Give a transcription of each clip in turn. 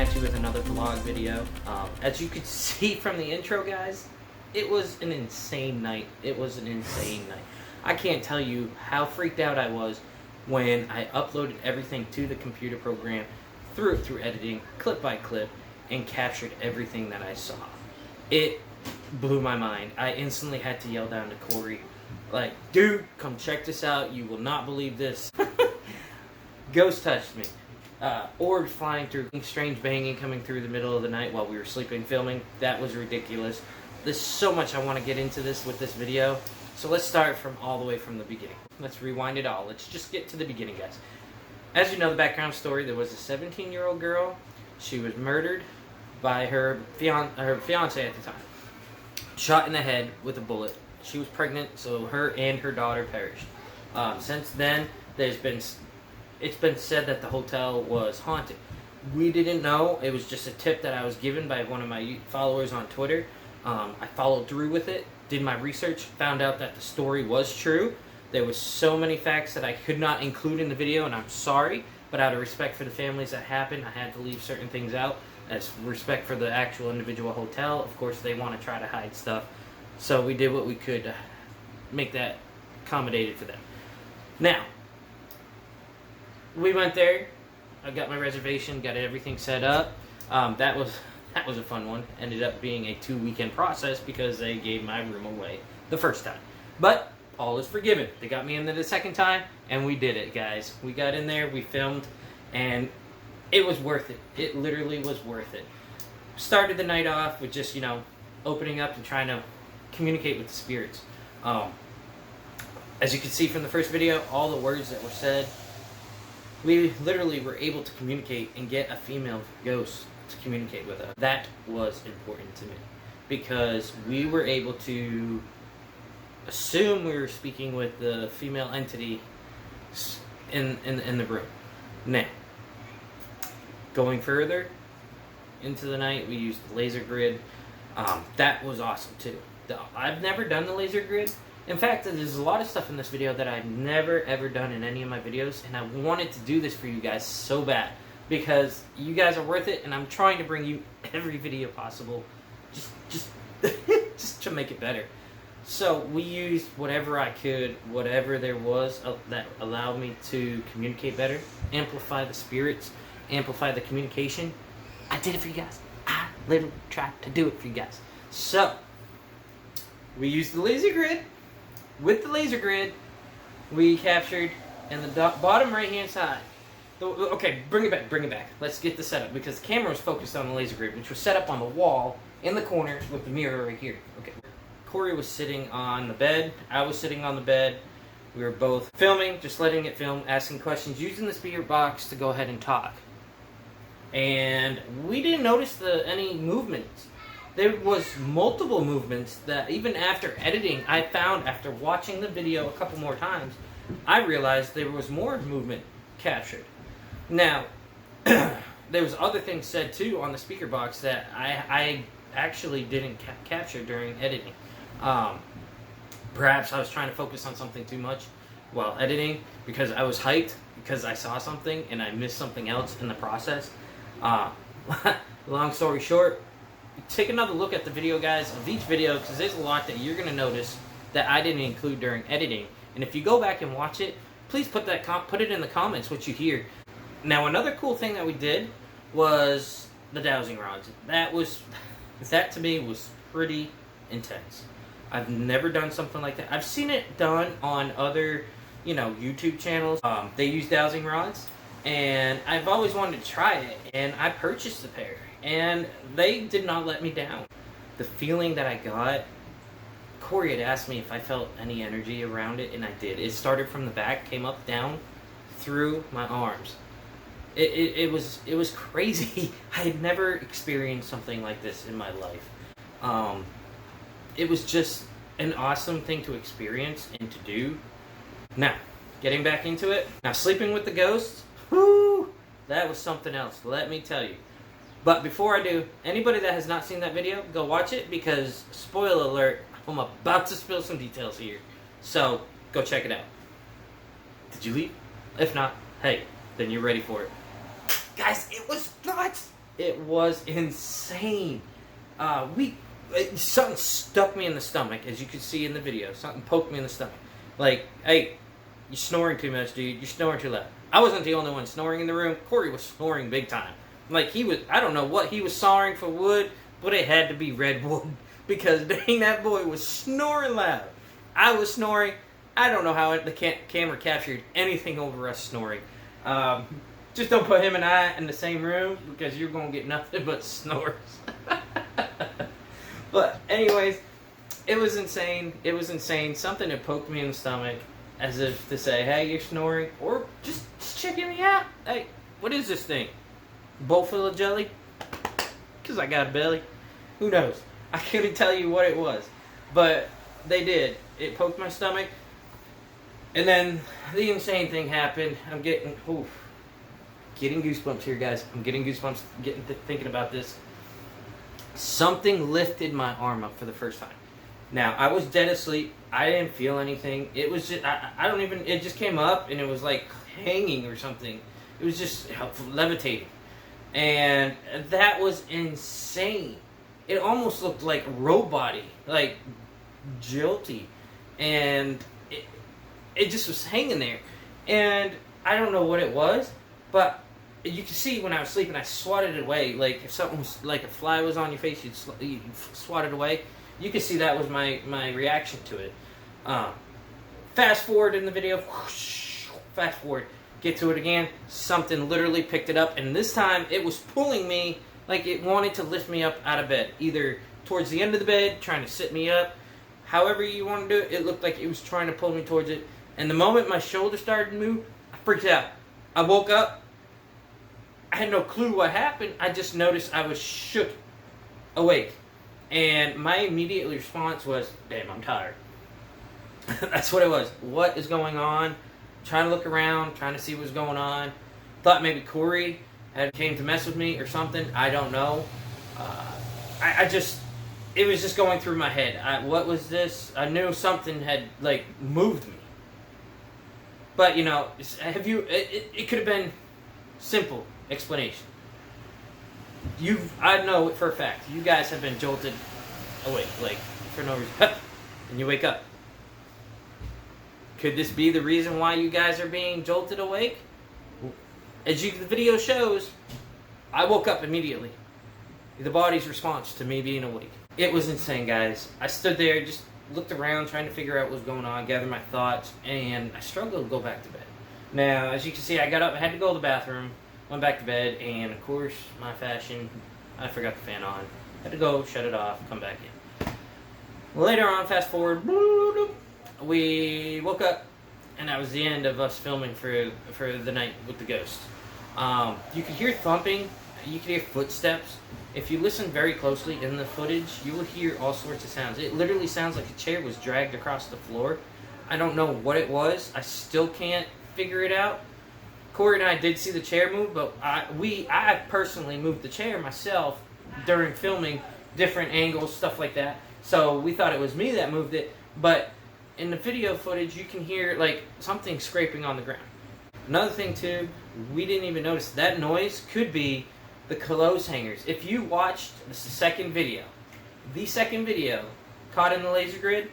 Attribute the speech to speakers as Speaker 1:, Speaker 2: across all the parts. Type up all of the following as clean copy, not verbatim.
Speaker 1: at you with another vlog video. As you could see from the intro, guys, it was an insane night. It was an insane night. I can't tell you how freaked out I was when I uploaded everything to the computer program, threw it through editing, clip by clip, and captured everything that I saw. It blew my mind. I instantly had to yell down to Corey, like, dude, come check this out. You will not believe this. Ghost touched me. Orbs flying through, strange banging coming through the middle of the night while we were sleeping filming. That was ridiculous. There's so much I want to get into this with this video. So let's start from all the way from the beginning. Let's rewind it all. Let's just get to the beginning, guys. As you know, the background story, there was a 17-year-old girl. She was murdered by her fiance at the time. Shot in the head with a bullet. She was pregnant, so her and her daughter perished. Since then, it's been said that the hotel was haunted. We didn't know. It was just a tip that I was given by one of my followers on Twitter. I followed through with it, did my research, found out that the story was true. There was so many facts that I could not include in the video, and I'm sorry, but out of respect for the families that happened, I had to leave certain things out. As respect for the actual individual hotel, of course they want to try to hide stuff, so we did what we could to make that accommodated for them. Now, we went there. I got my reservation, got everything set up. That was a fun one. Ended up being a 2-weekend process because they gave my room away the first time. But all is forgiven. They got me in there the second time, and we did it, guys. We got in there, we filmed, and it was worth it. It literally was worth it. Started the night off with just, opening up and trying to communicate with the spirits. As you can see from the first video, all the words that were said, we literally were able to communicate and get a female ghost to communicate with us. That was important to me because we were able to assume we were speaking with the female entity in the room. Now, going further into the night, we used the laser grid. That was awesome too. I've never done the laser grid. In fact, there's a lot of stuff in this video that I've never ever done in any of my videos, and I wanted to do this for you guys so bad because you guys are worth it, and I'm trying to bring you every video possible just just to make it better. So we used whatever I could, whatever there was that allowed me to communicate better, amplify the spirits, amplify the communication. I did it for you guys. I literally tried to do it for you guys. So we used the laser grid. With the laser grid, we captured in the bottom right-hand side. Okay, bring it back. Let's get the setup because the camera was focused on the laser grid, which was set up on the wall in the corner with the mirror right here. Okay. Corey was sitting on the bed. I was sitting on the bed. We were both filming, just letting it film, asking questions, using the speaker box to go ahead and talk. And we didn't notice any movements. There was multiple movements that even after editing, I found after watching the video a couple more times, I realized there was more movement captured. Now, there was other things said too on the speaker box that I actually didn't capture during editing. Perhaps I was trying to focus on something too much while editing because I was hyped because I saw something and I missed something else in the process. Long story short, take another look at the video, guys, of each video because there's a lot that you're going to notice that I didn't include during editing. And if you go back and watch it, please put it in the comments what you hear. Now, another cool thing that we did was the dowsing rods. That to me was pretty intense. I've never done something like that. I've seen it done on other, YouTube channels. They use dowsing rods, and I've always wanted to try it, and I purchased a pair, and they did not let me down. The feeling that I got, Corey had asked me if I felt any energy around it, and I did. It started from the back, came up, down, through my arms. It was crazy. I had never experienced something like this in my life. It was just an awesome thing to experience and to do. Now, getting back into it. Now, sleeping with the ghosts, whoo, that was something else, let me tell you. But before I do, anybody that has not seen that video, go watch it because, spoiler alert, I'm about to spill some details here. So, go check it out. Did you leave? If not, hey, then you're ready for it. Guys, it was nuts! It was insane. Something stuck me in the stomach, as you can see in the video. Something poked me in the stomach. Like, hey, you're snoring too much, dude. You're snoring too loud. I wasn't the only one snoring in the room. Corey was snoring big time. Like, I don't know what he was sawing for wood, but it had to be redwood. Because, dang, that boy was snoring loud. I was snoring. I don't know how the camera captured anything over us snoring. Just don't put him and I in the same room, because you're going to get nothing but snores. But anyways, it was insane. It was insane. Something had poked me in the stomach, as if to say, hey, you're snoring, or just checking me out. Hey, what is this thing? Bowl full of jelly? Because I got a belly. Who knows? I couldn't tell you what it was. But they did. It poked my stomach. And then the insane thing happened. I'm getting goosebumps here, guys. I'm getting goosebumps thinking about this. Something lifted my arm up for the first time. Now, I was dead asleep. I didn't feel anything. It was just, it just came up and it was like hanging or something. It was just levitating. And that was insane. It almost looked like robot-y, like jilty. And it just was hanging there. And I don't know what it was, but you can see when I was sleeping, I swatted it away. Like if something was, like a fly was on your face, you'd swat it away. You can see that was my reaction to it. Fast forward in the video, whoosh, fast forward, get to it again. Something literally picked it up, and this time it was pulling me like it wanted to lift me up out of bed. Either towards the end of the bed, trying to sit me up. However you want to do it, it looked like it was trying to pull me towards it. And the moment my shoulder started to move, I freaked out. I woke up. I had no clue what happened. I just noticed I was shook awake. And my immediate response was, damn, I'm tired. That's what it was. What is going on? Trying to look around, trying to see what's going on. Thought maybe Corey had came to mess with me or something. I don't know. It was just going through my head. What was this? I knew something had, like, moved me. But, you know, it could have been simple explanation. I know for a fact, you guys have been jolted awake, like, for no reason. And you wake up. Could this be the reason why you guys are being jolted awake? As the video shows, I woke up immediately. The body's response to me being awake. It was insane, guys. I stood there, just looked around, trying to figure out what was going on, gather my thoughts, and I struggled to go back to bed. Now, as you can see, I got up, I had to go to the bathroom, went back to bed, and of course, my fashion, I forgot the fan on. Had to go, shut it off, come back in. Later on, fast forward, we woke up, and that was the end of us filming for the night with the ghost. You could hear thumping, you could hear footsteps. If you listen very closely in the footage, you will hear all sorts of sounds. It literally sounds like a chair was dragged across the floor. I don't know what it was. I still can't figure it out. Corey and I did see the chair move, but I personally moved the chair myself during filming, different angles, stuff like that. So we thought it was me that moved it, but in the video footage, you can hear like something scraping on the ground. Another thing too, we didn't even notice that noise could be the clothes hangers. If you watched the second video caught in the laser grid,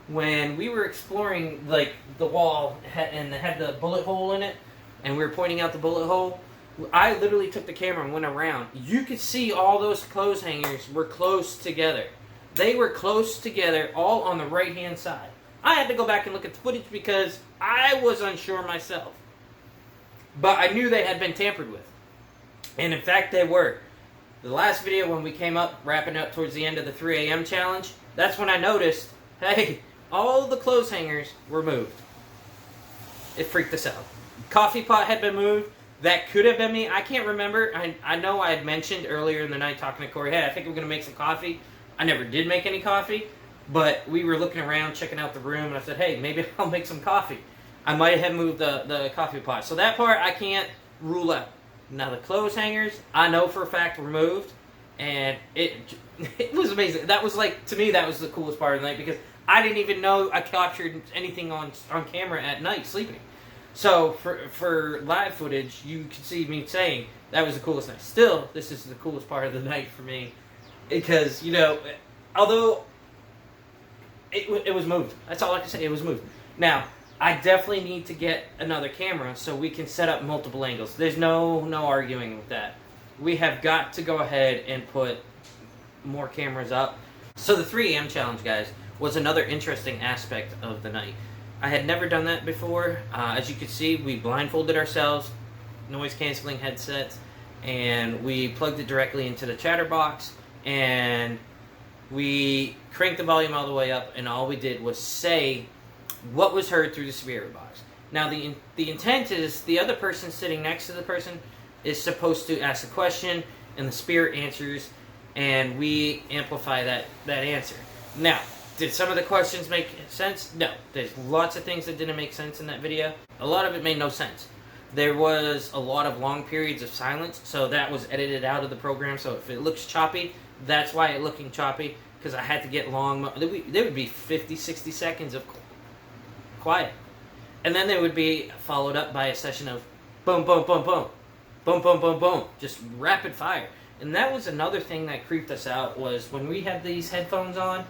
Speaker 1: when we were exploring like the wall and it had the bullet hole in it, and we were pointing out the bullet hole, I literally took the camera and went around. You could see all those clothes hangers were close together. They were close together, all on the right-hand side. I had to go back and look at the footage because I was unsure myself. But I knew they had been tampered with. And in fact, they were. The last video when we came up, wrapping up towards the end of the 3 a.m. challenge, that's when I noticed, hey, all the clothes hangers were moved. It freaked us out. Coffee pot had been moved. That could have been me. I can't remember. I know I had mentioned earlier in the night talking to Corey, hey, I think we're going to make some coffee. I never did make any coffee, but we were looking around, checking out the room, and I said, hey, maybe I'll make some coffee. I might have moved the coffee pot. So that part I can't rule out. Now the clothes hangers, I know for a fact were moved, and it was amazing. That was like, to me, that was the coolest part of the night because I didn't even know I captured anything on camera at night sleeping. So for live footage, you can see me saying that was the coolest night. Still, this is the coolest part of the night for me, because although it was moved. That's all I can say. It was moved. Now, I definitely need to get another camera so we can set up multiple angles. There's no arguing with that. We have got to go ahead and put more cameras up. So the 3 a.m. challenge, guys, was another interesting aspect of the night. I had never done that before. As you can see, we blindfolded ourselves, noise-canceling headsets, and we plugged it directly into the chatterbox, and we cranked the volume all the way up, and all we did was say what was heard through the spirit box. Now, the intent is the other person sitting next to the person is supposed to ask a question, and the spirit answers, and we amplify that answer. Now, did some of the questions make sense? No. There's lots of things that didn't make sense in that video. A lot of it made no sense. There was a lot of long periods of silence, so that was edited out of the program. So if it looks choppy, that's why it's looking choppy, because I had to get long. There would be 50, 60 seconds of quiet. And then there would be followed up by a session of boom, boom, boom, boom, boom, boom, boom, boom, just rapid fire. And that was another thing that creeped us out, was when we had these headphones on,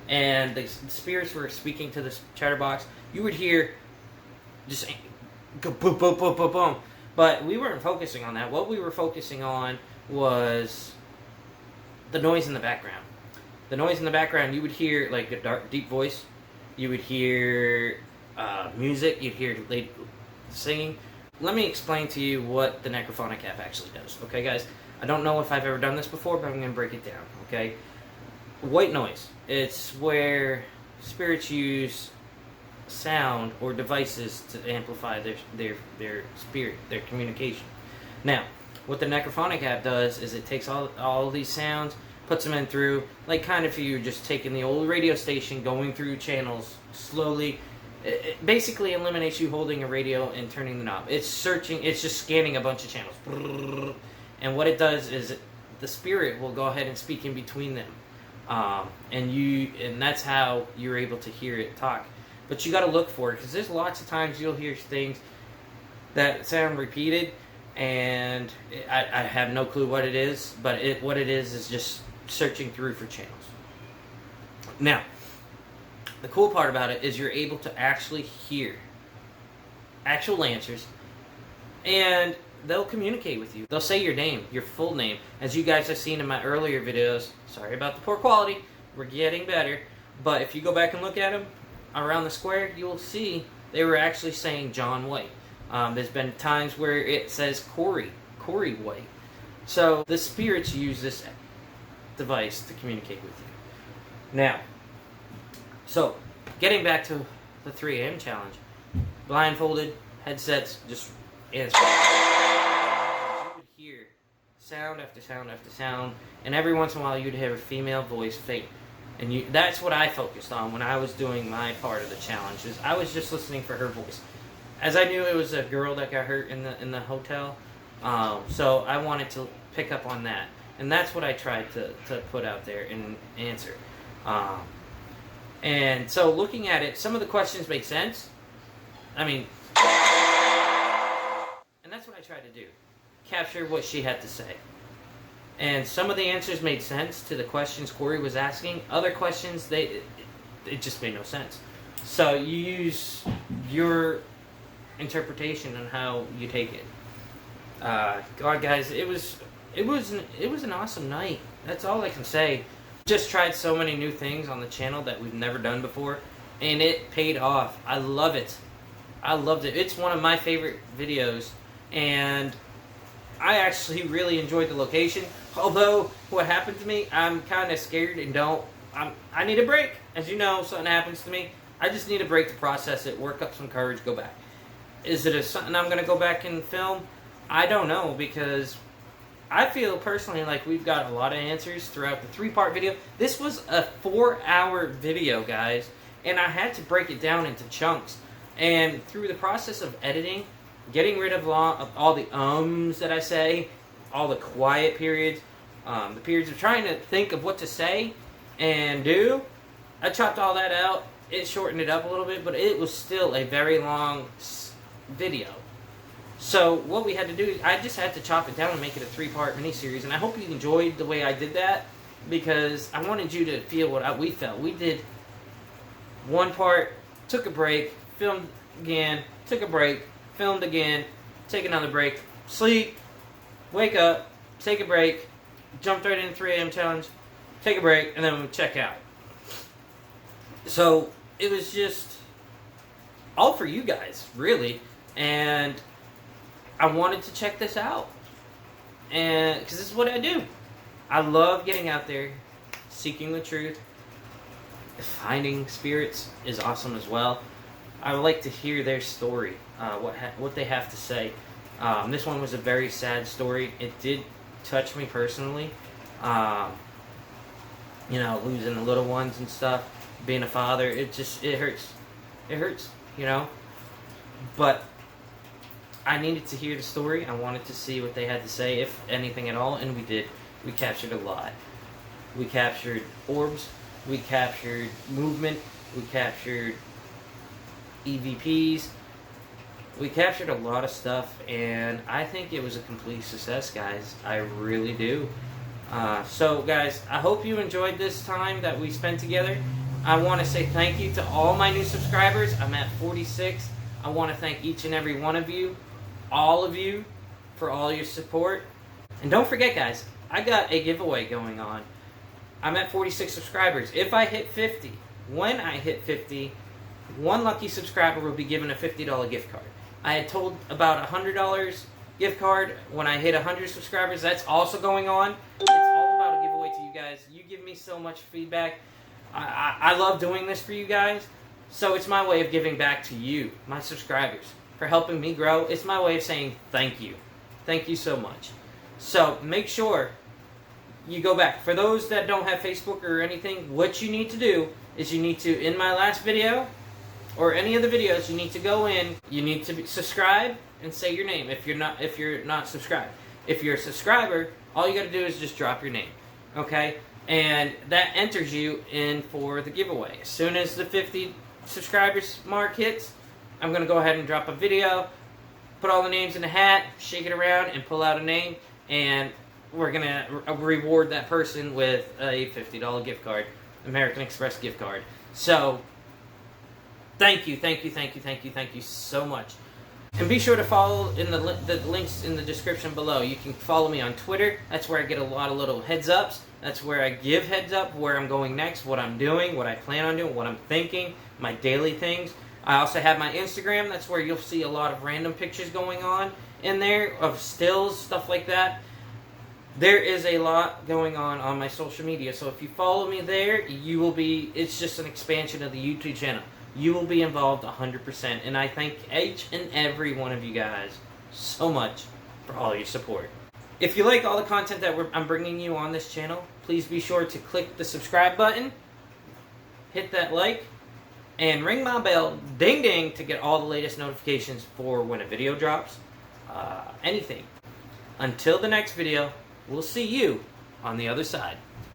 Speaker 1: and the spirits were speaking to this chatterbox, you would hear just go boom, boom, boom, boom, boom. But we weren't focusing on that. What we were focusing on was the noise in the background. The noise in the background, you would hear like a dark, deep voice. You would hear music. You'd hear lady singing. Let me explain to you what the Necrophonic app actually does. Okay, guys? I don't know if I've ever done this before, but I'm going to break it down. Okay? White noise. It's where spirits use sound or devices to amplify their spirit, their communication. Now, what the Necrophonic app does is it takes all these sounds, puts them in through, like kind of you just taking the old radio station, going through channels slowly. It basically eliminates you holding a radio and turning the knob. It's searching, it's just scanning a bunch of channels. And what it does is the spirit will go ahead and speak in between them. And that's how you're able to hear it talk. But you got to look for it, because there's lots of times you'll hear things that sound repeated, and I have no clue what it is, but what it is just searching through for channels. Now, the cool part about it is you're able to actually hear actual answers, and they'll communicate with you. They'll say your name, your full name. As you guys have seen in my earlier videos, sorry about the poor quality, we're getting better, but if you go back and look at them around the square, you'll see they were actually saying John White. There's been times where it says Corey White. So the spirits use this device to communicate with you. Now, so getting back to the 3 a.m. challenge, blindfolded, headsets, just answer. You would hear sound after sound after sound, and every once in a while you'd hear a female voice fade. And that's what I focused on when I was doing my part of the challenge. Is I was just listening for her voice, as I knew it was a girl that got hurt in the hotel. So I wanted to pick up on that, and that's what I tried to put out there and answer. And so looking at it, some of the questions make sense. I mean, and that's what I tried to do, capture what she had to say. And some of the answers made sense to the questions Corey was asking. Other questions, it just made no sense. So you use your interpretation on how you take it. God, guys, it was an awesome night. That's all I can say. Just tried so many new things on the channel that we've never done before, and it paid off. I love it. I loved it. It's one of my favorite videos, and I actually really enjoyed the location. Although, what happened to me, I'm kind of scared and I need a break. As you know, something happens to me, I just need a break to process it, work up some courage, go back. Is it something I'm going to go back and film? I don't know, because I feel personally like we've got a lot of answers throughout the 3-part video. This was a 4-hour video, guys, and I had to break it down into chunks. And through the process of editing, getting rid of all the ums that I say, all the quiet periods, the periods of trying to think of what to say and do, I chopped all that out. It shortened it up a little bit, but it was still a very long video. So what we had to do, I just had to chop it down and make it a 3-part miniseries, and I hope you enjoyed the way I did that, because I wanted you to feel what we felt. We did one part, took a break, filmed again, took a break, filmed again, take another break, sleep, wake up, take a break, jumped right in 3 a.m. challenge, take a break, and then we check out. So it was just all for you guys, really, and I wanted to check this out, and because this is what I do. I love getting out there, seeking the truth. Finding spirits is awesome as well. I would like to hear their story, what they have to say. This one was a very sad story. It did touch me personally. You know, losing the little ones and stuff, being a father, it hurts. It hurts, you know. But I needed to hear the story. I wanted to see what they had to say, if anything at all, and we did. We captured a lot. We captured orbs. We captured movement. We captured EVPs. We captured a lot of stuff, and I think it was a complete success, guys. I really do. So, guys, I hope you enjoyed this time that we spent together. I want to say thank you to all my new subscribers. I'm at 46. I want to thank each and every one of you, all of you, for all your support. And don't forget, guys, I got a giveaway going on. I'm at 46 subscribers. If I hit 50, when I hit 50, one lucky subscriber will be given a $50 gift card. I had told about a $100 gift card when I hit 100 subscribers. That's also going on. It's all about a giveaway to you guys. You give me so much feedback. I love doing this for you guys. So it's my way of giving back to you, my subscribers, for helping me grow. It's my way of saying thank you. Thank you so much. So make sure you go back. For those that don't have Facebook or anything, what you need to do is you need to, in my last video, or any of the videos, you need to go in, you need to subscribe and say your name if you're not subscribed. If you're a subscriber, all you got to do is just drop your name, okay? And that enters you in for the giveaway. As soon as the 50 subscribers mark hits, I'm going to go ahead and drop a video, put all the names in a hat, shake it around, and pull out a name, and we're going to reward that person with a $50 gift card, American Express gift card. So, thank you so much. And be sure to follow in the links in the description below. You can follow me on Twitter. That's where I get a lot of little heads ups. That's where I give heads up where I'm going next, what I'm doing, what I plan on doing, what I'm thinking, my daily things. I also have my Instagram. That's where you'll see a lot of random pictures going on in there of stills, stuff like that. There is a lot going on my social media. So if you follow me there, you will be, it's just an expansion of the YouTube channel. You will be involved 100%. And I thank each and every one of you guys so much for all your support. If you like all the content that I'm bringing you on this channel, please be sure to click the subscribe button, hit that like, and ring my bell, ding ding, to get all the latest notifications for when a video drops, anything. Until the next video, we'll see you on the other side.